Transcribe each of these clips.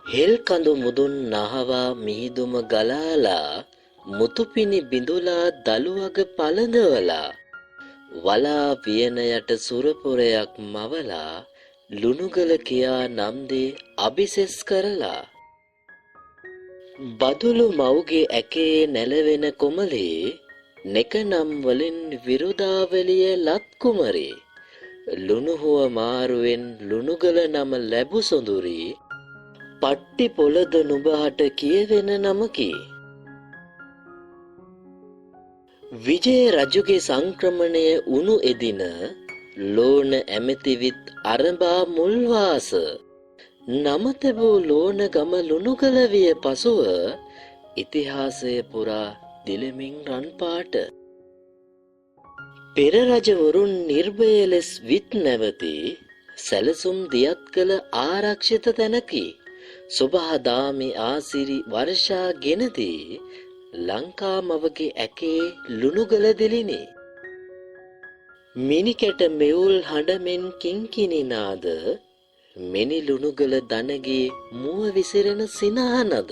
හෙල් කඳු මුදුන් නහවා මිහිදුම ගලාලා මුතුපිණි බිඳුලා දළුවග පළඳවලා වලා වියන යට සුරපුරයක් මවලා ලුණුගල කියා නම් දී අබිසෙස් කරලා බදුලු මව්ගේ ඇකේ නැලවෙන කොමලේ නෙක නම් වලින් විරුදාවලිය ලත් කුමරේ ලුණුහුව මාරුවෙන් ලුණුගල නම ලැබු සොඳුරී පට්ටි පොළද නුඹහට කියවෙන නමකි. විජය රජුගේ සංක්‍රමණය වුණු එදින ලෝණ ඇමතිවිත් අරඹා මුල්වාස නම තැබූ ලෝණ ගම ලුණුගල විය පසුව ඉතිහාසය පුරා දිලමින් රන්පාට පෙර රජවරුන් නිර්භය ලෙස විත් නැවති සැලසුම් දියත් කළ ආරක්ෂිත තැනකි. සුභාදාමි ආසිරි වර්ෂා ගෙනදී ලංකාමවගේ ඇකේ ලුණුගල දිලිනි. මිනිකැට මෙවුල් හඬමෙන් කිංකිණි නාද මෙනි ලුණුගල දනගේ මුව විසිරෙන සිනහනද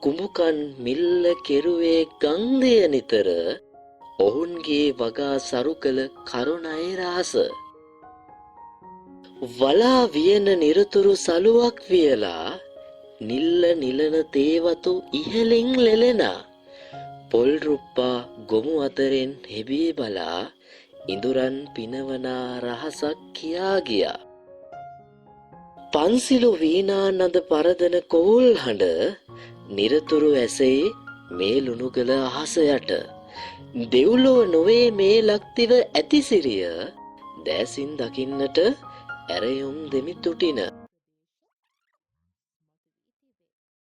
කුඹුකන් මිල්ල කෙරුවේ ගංදිය නිතර ඔවුන්ගේ වගා සරු කළ කරුණයි රහස වලා වියන නිරතුරු සලුවක් වියලා නිල්ල නිලන තේවතු ඉහලින් ලෙලෙනා පොල් රුප්පා ගොමු අතරින් හෙබී බලා ඉඳුරන් පිනවනා රහසක් කියා ගියා. පන්සිලු වීණා නද පරදන කොවුල් හඬ නිරතුරු ඇසෙයි මේ ලුණුගල අහස යට. දෙව්ලොව නොවේ මේ ලක්තිව ඇතිසිරිය දෑසින් දකින්නට ඇරයුම් දෙමි තුටින